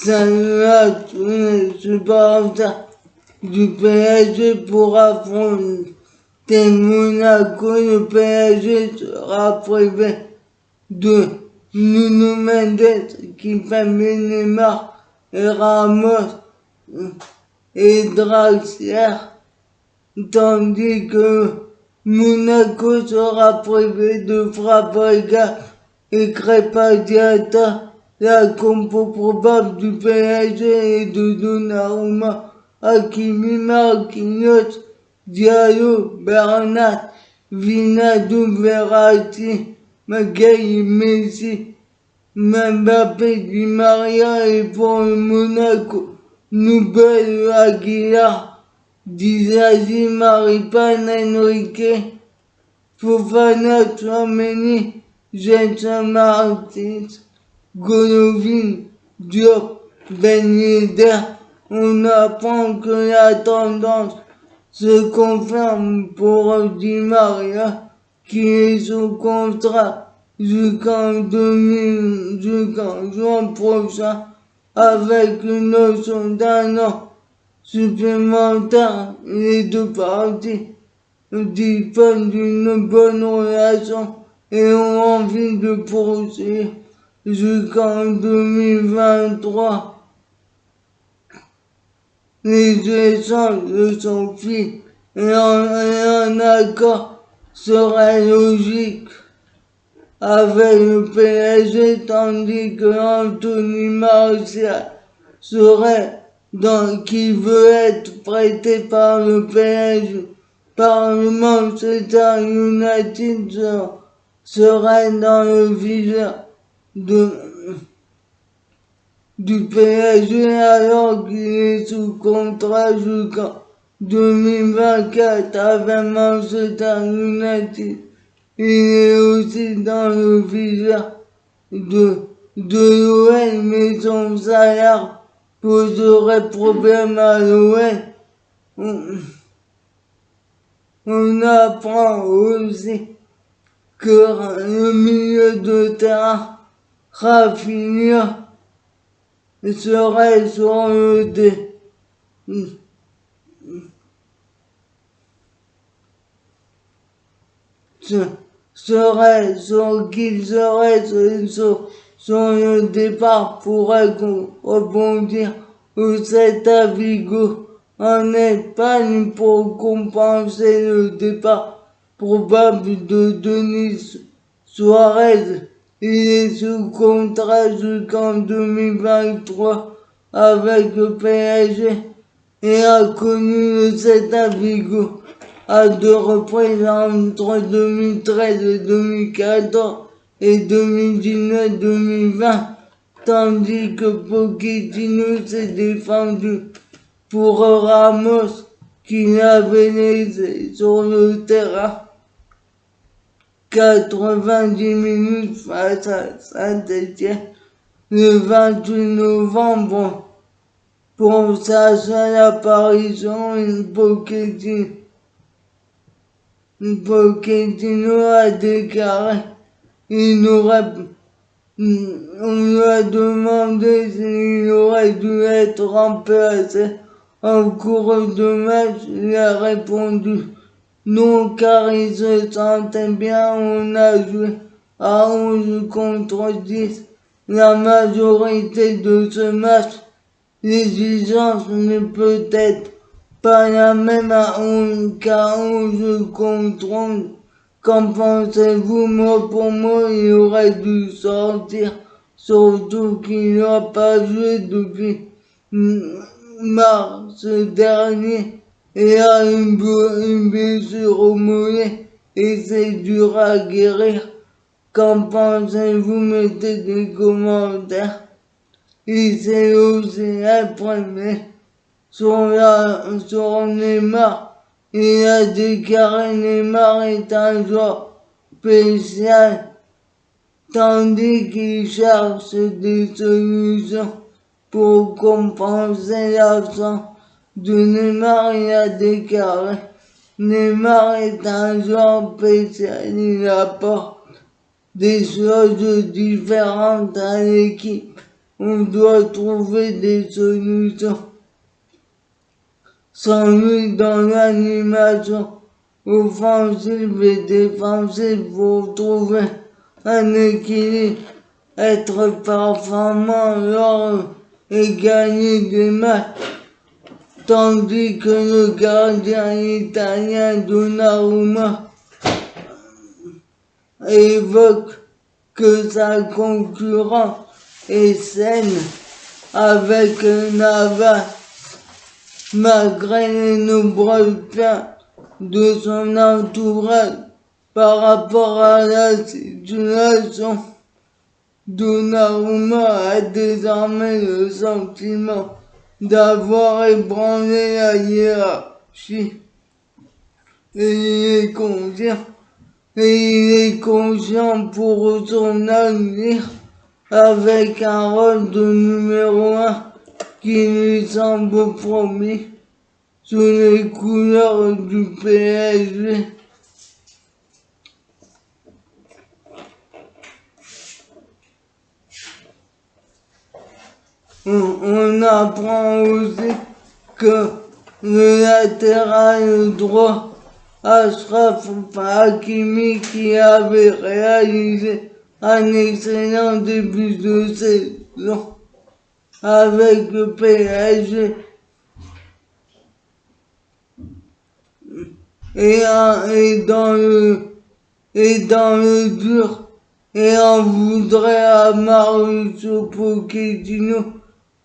Salut à tous les supporters du PSG pour affronter Monaco. Le PSG sera privé de Nuno Mendes, Kimpembe, Neymar et Ramos et Draxler, tandis que Monaco sera privé de Fabregas et Crépin Diatta. La compo probable du PSG est de Donnarumma, Hakimi, Marquinhos, Diallo, Bernat, Wijnaldum, Verratti, Maguire, Messi, Mbappé, Di Maria et pour le Monaco, Nubel, Aguilar, Disasi, Maripane, Enrique, Fofana, Tchouaméni, Jenson Martins, Golovin, Diop, Ben Yedder. On apprend que la tendance se confirme pour Di Maria, qui est sous contrat jusqu'en juin prochain, avec une option d'un an supplémentaire. Les deux parties disposent d'une bonne relation et ont envie de poursuivre jusqu'en 2023. Les échanges sont faits et un accord serait logique avec le PSG, tandis que Anthony Martial qui veut être prêté par le PSG, par le Manchester United, serait dans le viseur du PSG alors qu'il est sous contrat jusqu'en 2024 avec Manchester United. Il est aussi dans le viseur de l'OL, mais son salaire poserait problème à l'OL. On apprend aussi que le milieu de terrain, Rafinha, serait sur le sur le départ pourrait rebondir au Celta Vigo en Espagne pour compenser le départ probable de Denis Suarez. Il est sous contrat jusqu'en 2023 avec le PSG et a connu le Celta Vigo à 2 reprises entre 2013 et 2014 et 2019-2020, tandis que Pochettino s'est défendu pour Ramos qui l'avait laissé sur le terrain 90 minutes face à Saint-Étienne le 28 novembre. Pour sa seule apparition, Pochettino a déclaré on lui a demandé s'il aurait dû être remplacé en cours de match. Il a répondu non, car il se sentait bien. On a joué à 11 contre 10 la majorité de ce match. L'exigence n'est peut-être pas la même qu'à 11 contre 11. Qu'en pensez-vous? Moi, pour moi, il aurait dû sortir, surtout qu'il n'a pas joué depuis mars dernier et a une blessure au mollet et c'est dur à guérir. Qu'en pensez-vous? Mettez des commentaires. Il s'est aussi imprimé sur Neymar. Il a déclaré Neymar est un joueur spécial, tandis qu'il cherche des solutions pour compenser l'absence de Neymar. Il a déclaré Neymar est un joueur spécial, il apporte des choses différentes à l'équipe on doit trouver des solutions. Sans lui dans l'animation offensive et défensive pour trouver un équilibre, être performant lors et gagner des matchs. Tandis que le gardien italien Donnarumma évoque que sa concurrence est saine avec Navas, malgré les nombreux plaintes de son entourage par rapport à la situation. Donnarumma a désormais le sentiment d'avoir ébranlé la hiérarchie et il est conscient pour son avenir avec un rôle de numéro 1 qui lui semble promis sous les couleurs du PSG. On apprend aussi que le latéral droit Achraf Hakimi, qui avait réalisé un excellent début de saison avec le PSG et dans le dur, et en voudrait à Mauricio Pochettino,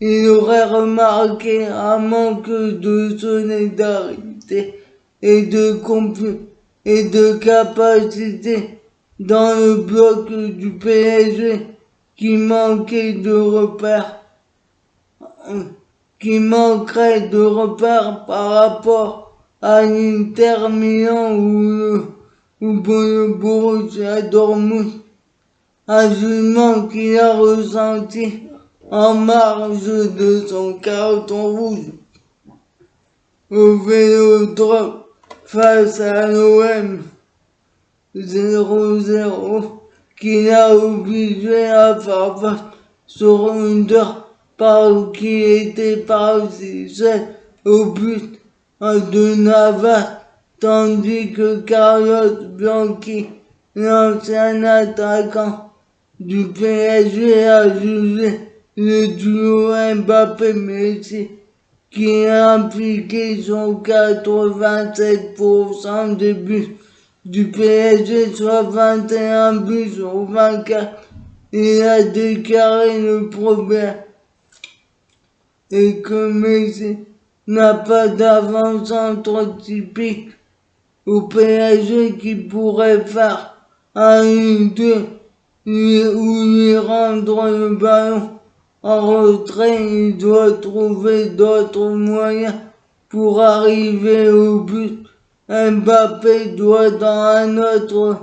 il aurait remarqué un manque de solidarité et de capacité dans le bloc du PSG qui manquait de repères, qui manquerait de repères par rapport à l'Inter Milan ou le Borussia Dortmund, un jugement qu'il a ressenti en marge de son carton rouge au Vélodrome face à l'OM 0-0 qui l'a obligé à faire face sur qui était parti seul au but de Navas, tandis que Carlos Bianchi, l'ancien attaquant du PSG, a jugé le duo Mbappé-Messi qui a impliqué son 87% des buts du PSG, soit 21 buts sur 24. Il a déclaré le problème et que Messi n'a pas d'avant-centre typique au PSG qui pourrait faire un 1-2 ou lui rendre le ballon en retrait. Il doit trouver d'autres moyens pour arriver au but. Mbappé doit dans un autre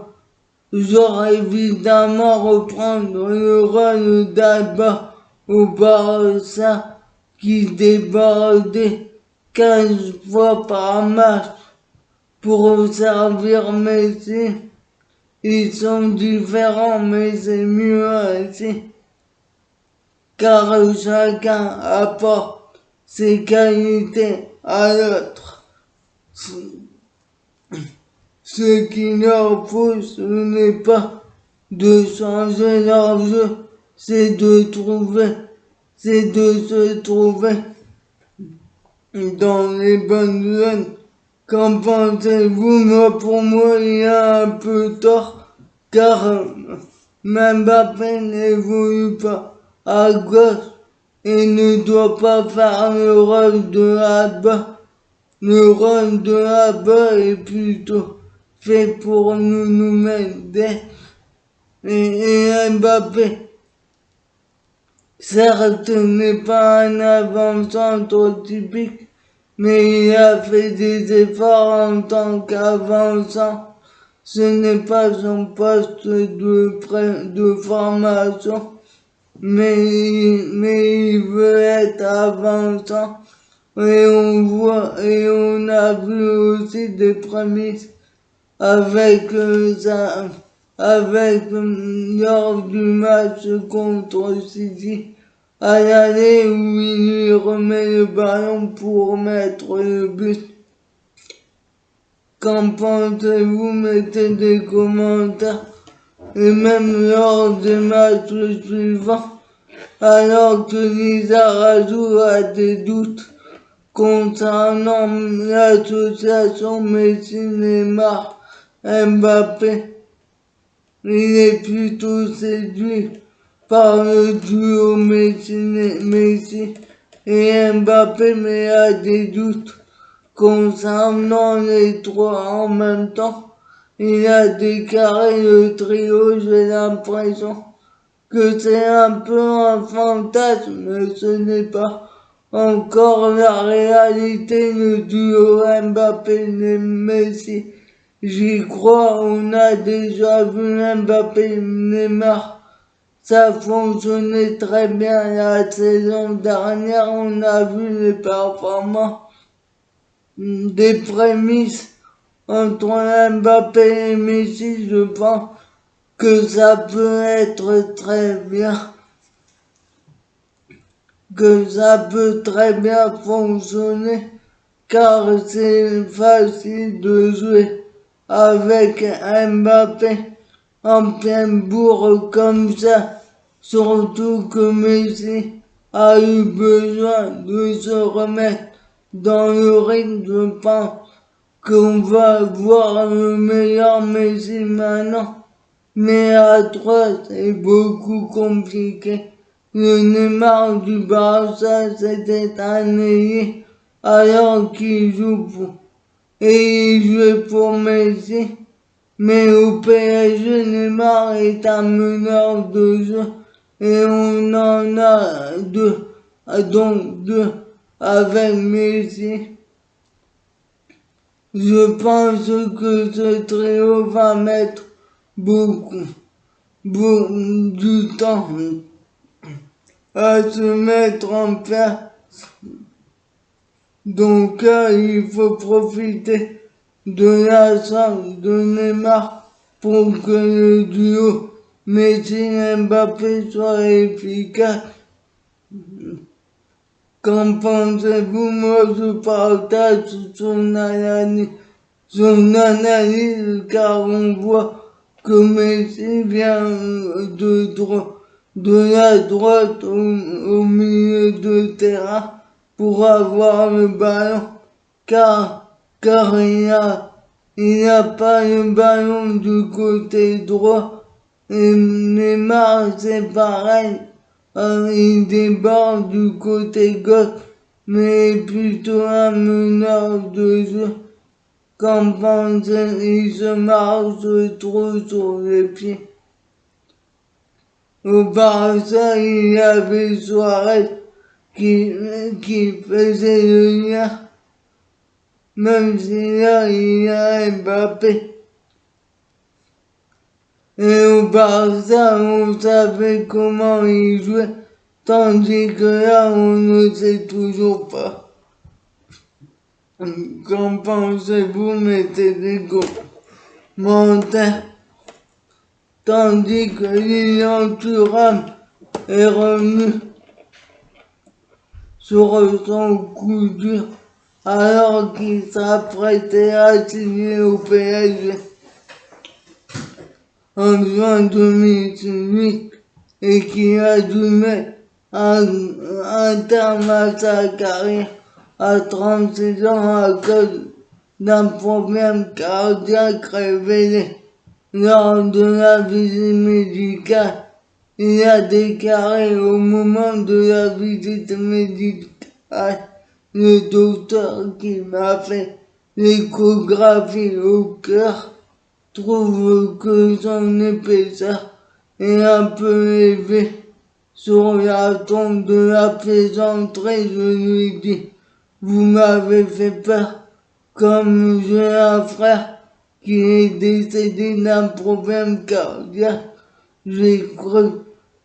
genre évidemment reprendre le rôle d'Alba au Barça qui débordait 15 fois par match pour servir Messi. Ils sont différents mais c'est mieux ainsi, car chacun apporte ses qualités à l'autre. Ce qu'il leur faut, ce n'est pas de changer leur jeu, c'est de se trouver dans les bonnes zones. Qu'en pensez-vous? Moi, pour moi, il a un peu tort, car Mbappé n'évolue pas à gauche et ne doit pas faire le rôle de Alba. Le rôle de Alba est plutôt fait pour nous Mendes et Mbappé. Certes, n'est pas un avant-centre typique, mais il a fait des efforts en tant qu'avant-centre. Ce n'est pas son poste de formation, mais il veut être avant-centre. Et on a vu aussi des prémices avec lors du match contre City à l'aller où il lui remet le ballon pour mettre le but. Qu'en pensez-vous? Mettez des commentaires. Et même lors des matchs suivants, alors que Lizarazu a des doutes concernant l'association Messi-Neymar Mbappé, il est plutôt séduit par le duo Messi et Mbappé, mais a des doutes concernant les trois en même temps. Il a déclaré le trio, j'ai l'impression que c'est un peu un fantasme, mais ce n'est pas encore la réalité, le duo Mbappé-Messi. J'y crois, on a déjà vu Mbappé-Neymar. Ça fonctionnait très bien la saison dernière, on a vu les performances des prémices entre Mbappé et Messi, je pense que ça peut être très bien, que ça peut très bien fonctionner, car c'est facile de jouer avec Mbappé en pleine bourre comme ça, surtout que Messi a eu besoin de se remettre dans le rythme. Je pense qu'on va voir le meilleur Messi maintenant. Mais à 3, c'est beaucoup compliqué. Le Neymar du Barça s'était annulé alors qu'il joue pour, et il jouait pour Messi. Mais au PSG, Neymar est un meneur de jeu et on en a deux, donc deux avec Messi. Je pense que ce trio va mettre beaucoup du temps à se mettre en place. Donc il faut profiter de la chance de Neymar pour que le duo Messi-Mbappé soit efficace. Qu'en pensez-vous? Moi je partage son analyse car on voit que Messi vient de la droite au milieu de terrain pour avoir le ballon, car il n'a pas le ballon du côté droit. Et Neymar, c'est pareil, il déborde du côté gauche, mais plutôt un meneur de jeu. Quand il se marche trop sur les pieds. Au Barça, il y avait Suarez qui faisait le lien, même si là, il y a Mbappé. Et au Barça, on savait comment il jouait, tandis que là, on ne sait toujours pas. Qu'en pensez-vous? Mettez des commentaires. Tandis que Lilian Thuram est revenu sur son coup dur alors qu'il s'apprêtait à signer au PSG en juin 2018 et qui a dû mettre un terme à sa carrière à 36 ans à cause d'un problème cardiaque révélé lors de la visite médicale. Il a déclaré au moment de la visite médicale, le docteur qui m'a fait l'échographie au cœur trouve que son épaisseur est un peu élevée. Sur la tombe de la plaisanterie, je lui dis, vous m'avez fait peur, comme j'ai un frère qui est décédé d'un problème cardiaque. J'ai cru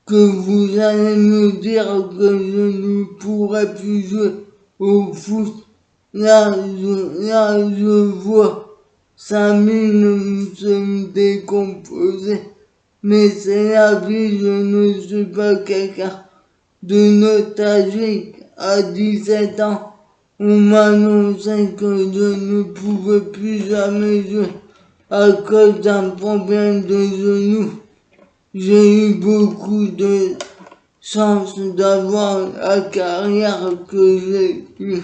que vous allez me dire que je ne pourrais plus jouer au foot. Là, je vois sa mine se décomposer. Mais c'est la vie, je ne suis pas quelqu'un de nostalgique. À 17 ans, on m'annonçait que je ne pouvais plus jamais jouer à cause d'un problème de genou. J'ai eu beaucoup de chance d'avoir la carrière que j'ai eue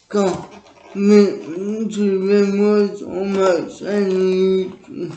quand mais suivez-moi sur ma chaîne YouTube.